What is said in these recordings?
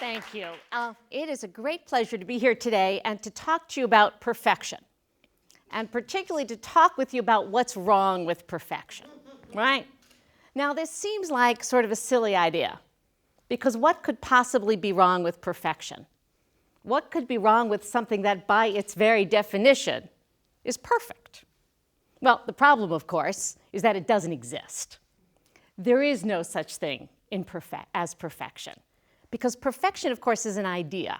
Thank you. It is a great pleasure to be here today and to talk to you about perfection, and particularly to talk with you about what's wrong with perfection, right? Now, this seems like sort of a silly idea, because what could possibly be wrong with perfection? What could be wrong with something that, by its very definition, is perfect? Well, the problem, of course, is that it doesn't exist. There is no such thing as perfection. Because perfection, of course, is an idea.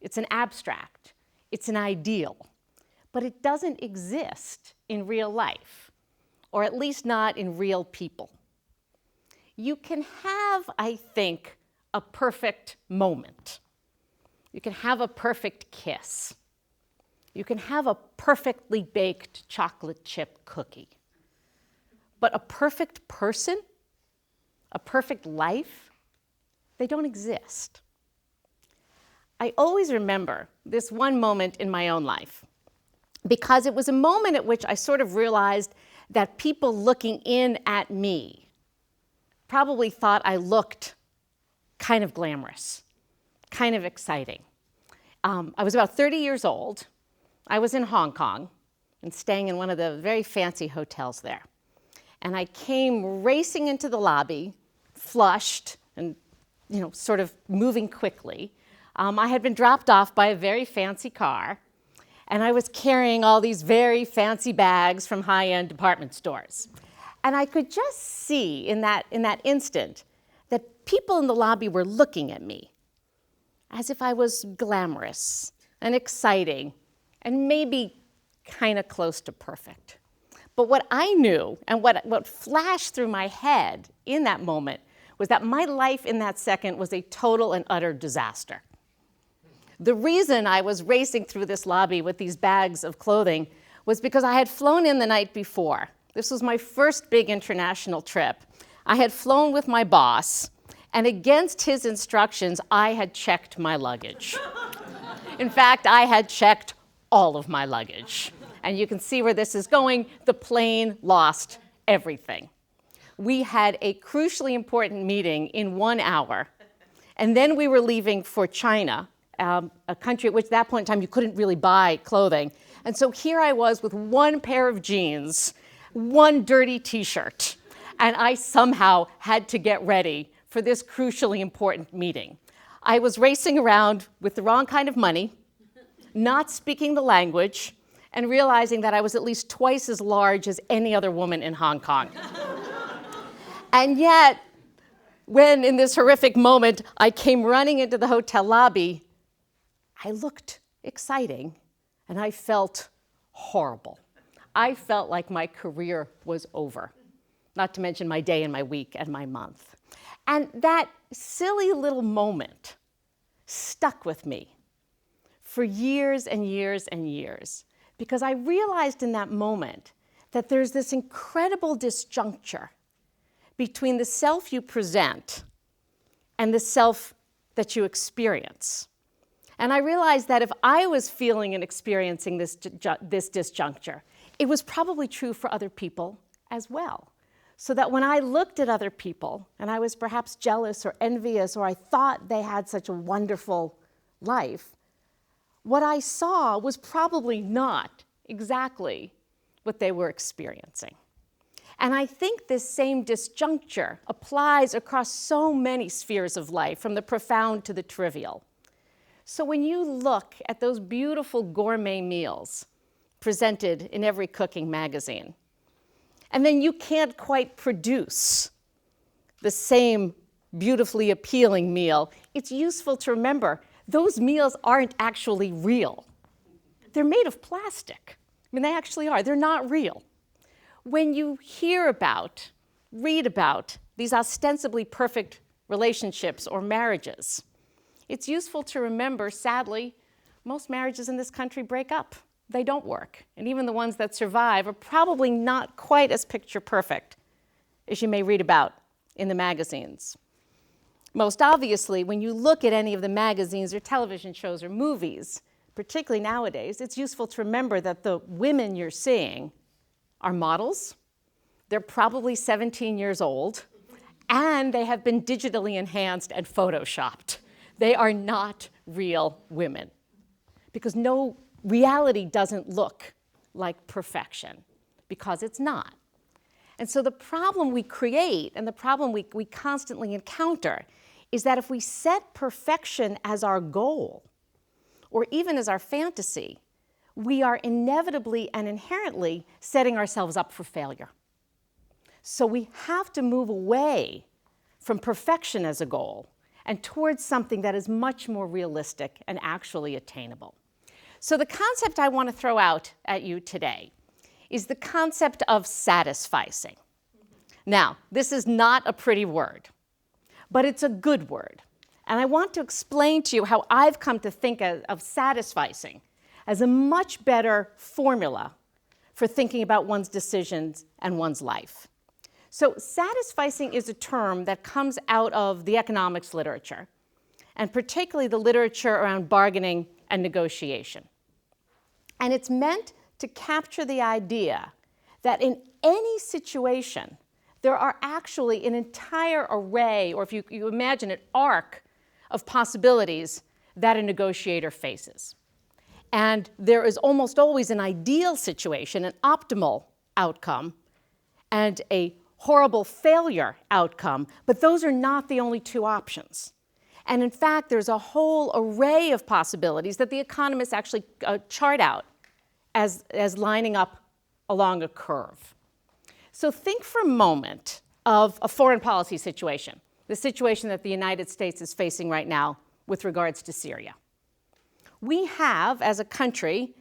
It's an abstract. It's an ideal. But it doesn't exist in real life, or at least not in real people. You can have, I think, a perfect moment. You can have a perfect kiss. You can have a perfectly baked chocolate chip cookie. But a perfect person, a perfect life, they don't exist. I always remember this one moment in my own life, because it was a moment at which I sort of realized that people looking in at me probably thought I looked kind of glamorous, kind of exciting. I was about 30 years old. I was in Hong Kong and staying in one of the very fancy hotels there. And I came racing into the lobby, flushed and sort of moving quickly. I had been dropped off by a very fancy car, and I was carrying all these very fancy bags from high-end department stores. And I could just see in that instant that people in the lobby were looking at me as if I was glamorous and exciting and maybe kind of close to perfect. But what I knew and what flashed through my head in that moment was that my life in that second was a total and utter disaster. The reason I was racing through this lobby with these bags of clothing was because I had flown in the night before. This was my first big international trip. I had flown with my boss, and against his instructions, I had checked my luggage. In fact, I had checked all of my luggage. And you can see where this is going. The plane lost everything. We had a crucially important meeting in 1 hour, and then we were leaving for China, a country at which at that point in time you couldn't really buy clothing. And so here I was with one pair of jeans, one dirty t-shirt, and I somehow had to get ready for this crucially important meeting. I was racing around with the wrong kind of money, not speaking the language, and realizing that I was at least twice as large as any other woman in Hong Kong. And yet, when in this horrific moment I came running into the hotel lobby, I looked exciting and I felt horrible. I felt like my career was over, not to mention my day and my week and my month. And that silly little moment stuck with me for years and years and years, because I realized in that moment that there's this incredible disjuncture between the self you present and the self that you experience. And I realized that if I was feeling and experiencing this disjuncture, it was probably true for other people as well. So that when I looked at other people and I was perhaps jealous or envious, or I thought they had such a wonderful life, what I saw was probably not exactly what they were experiencing. And I think this same disjuncture applies across so many spheres of life, from the profound to the trivial. So when you look at those beautiful gourmet meals presented in every cooking magazine, and then you can't quite produce the same beautifully appealing meal, it's useful to remember those meals aren't actually real. They're made of plastic. I mean, they actually are. They're not real. When you hear about, read about these ostensibly perfect relationships or marriages, it's useful to remember, sadly, most marriages in this country break up. They don't work. And even the ones that survive are probably not quite as picture perfect as you may read about in the magazines. Most obviously, when you look at any of the magazines or television shows or movies, particularly nowadays, it's useful to remember that the women you're seeing are models. They're probably 17 years old, and they have been digitally enhanced and photoshopped. They are not real women, because no, reality doesn't look like perfection, because it's not. And so the problem we create and the problem we constantly encounter is that if we set perfection as our goal, or even as our fantasy, we are inevitably and inherently setting ourselves up for failure. So we have to move away from perfection as a goal and towards something that is much more realistic and actually attainable. So the concept I want to throw out at you today is the concept of satisficing. Now, this is not a pretty word, but it's a good word. And I want to explain to you how I've come to think of satisficing as a much better formula for thinking about one's decisions and one's life. So satisficing is a term that comes out of the economics literature, and particularly the literature around bargaining and negotiation. And it's meant to capture the idea that in any situation, there are actually an entire array, or if you imagine an arc of possibilities that a negotiator faces. And there is almost always an ideal situation, an optimal outcome, and a horrible failure outcome, but those are not the only two options. And in fact, there's a whole array of possibilities that the economists actually chart out as lining up along a curve. So think for a moment of a foreign policy situation, the situation that the United States is facing right now with regards to Syria. We have, as a country,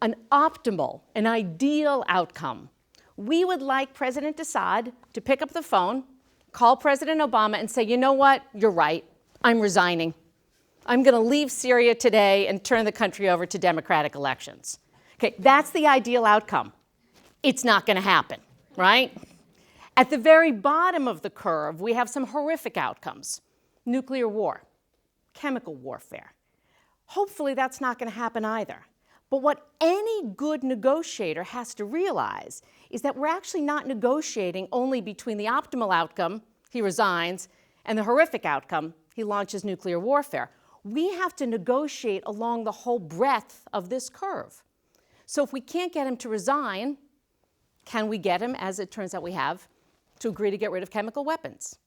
an optimal, an ideal outcome. We would like President Assad to pick up the phone, call President Obama and say, you know what, you're right, I'm resigning. I'm going to leave Syria today and turn the country over to democratic elections. Okay, that's the ideal outcome. It's not going to happen, right? At the very bottom of the curve, we have some horrific outcomes. Nuclear war, chemical warfare. Hopefully that's not going to happen either. But what any good negotiator has to realize is that we're actually not negotiating only between the optimal outcome, he resigns, and the horrific outcome, he launches nuclear warfare. We have to negotiate along the whole breadth of this curve. So if we can't get him to resign, can we get him, as it turns out we have, to agree to get rid of chemical weapons?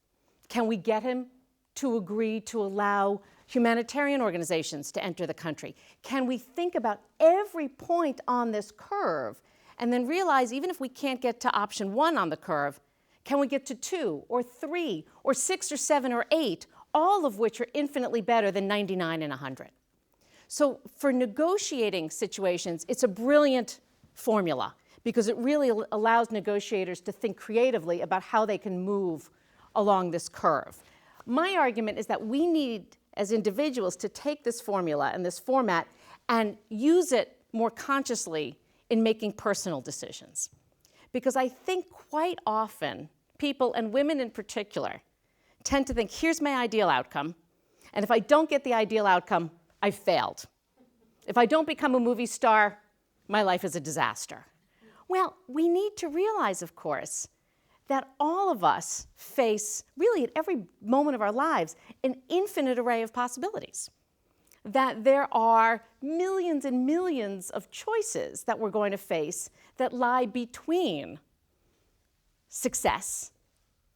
Can we get him to agree to allow humanitarian organizations to enter the country? Can we think about every point on this curve and then realize, even if we can't get to option 1 on the curve, can we get to 2 or 3 or 6 or 7 or 8, all of which are infinitely better than 99 and 100? So for negotiating situations, it's a brilliant formula because it really allows negotiators to think creatively about how they can move along this curve. My argument is that we need, as individuals, to take this formula and this format and use it more consciously in making personal decisions. Because I think quite often, people, and women in particular, tend to think, here's my ideal outcome, and if I don't get the ideal outcome, I've failed. If I don't become a movie star, my life is a disaster. Well, we need to realize, of course, that all of us face, really at every moment of our lives, an infinite array of possibilities. That there are millions and millions of choices that we're going to face that lie between success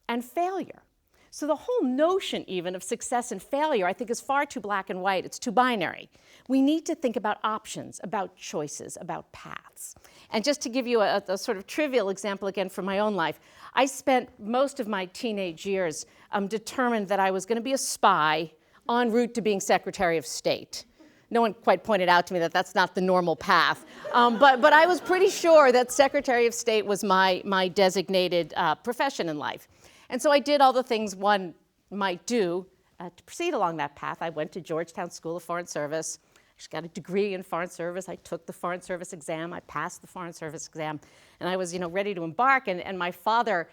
and failure. So the whole notion even of success and failure, I think, is far too black and white. It's too binary. We need to think about options, about choices, about paths. And just to give you a sort of trivial example again from my own life, I spent most of my teenage years determined that I was going to be a spy en route to being Secretary of State. No one quite pointed out to me that that's not the normal path. But I was pretty sure that Secretary of State was my designated profession in life. And so I did all the things one might do to proceed along that path. I went to Georgetown School of Foreign Service. I got a degree in Foreign Service. I took the Foreign Service exam. I passed the Foreign Service exam. And I was, ready to embark. And my father,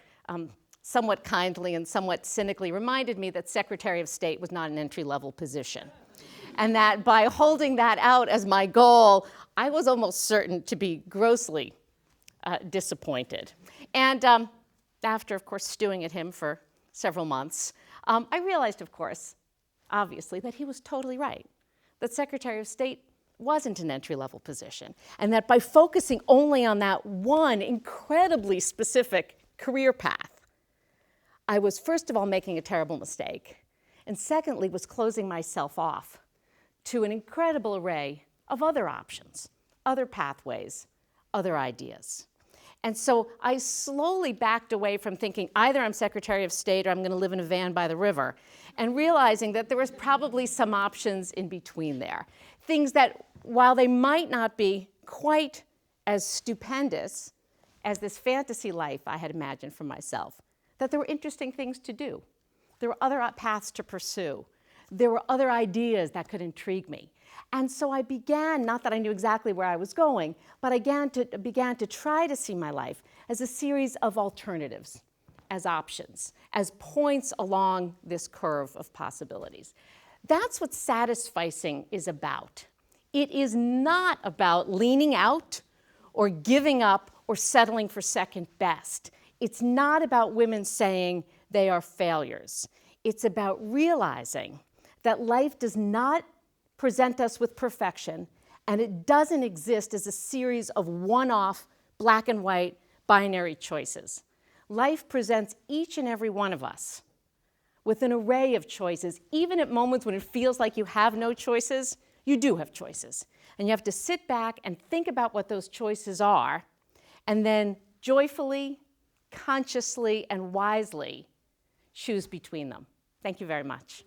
somewhat kindly and somewhat cynically, reminded me that Secretary of State was not an entry-level position. And that by holding that out as my goal, I was almost certain to be grossly disappointed. And after, of course, stewing at him for several months, I realized, of course, obviously, that he was totally right, that Secretary of State wasn't an entry-level position, and that by focusing only on that one incredibly specific career path, I was, first of all, making a terrible mistake, and secondly, was closing myself off to an incredible array of other options, other pathways, other ideas. And so I slowly backed away from thinking either I'm Secretary of State or I'm going to live in a van by the river, and realizing that there was probably some options in between there. Things that, while they might not be quite as stupendous as this fantasy life I had imagined for myself, that there were interesting things to do. There were other paths to pursue. There were other ideas that could intrigue me. And so I began, not that I knew exactly where I was going, but I began to try to see my life as a series of alternatives, as options, as points along this curve of possibilities. That's what Satisficing is about. It is not about leaning out or giving up or settling for second best. It's not about women saying they are failures. It's about realizing that life does not present us with perfection, and it doesn't exist as a series of one-off black and white binary choices. Life presents each and every one of us with an array of choices. Even at moments when it feels like you have no choices, you do have choices. And you have to sit back and think about what those choices are, and then joyfully, consciously, and wisely choose between them. Thank you very much.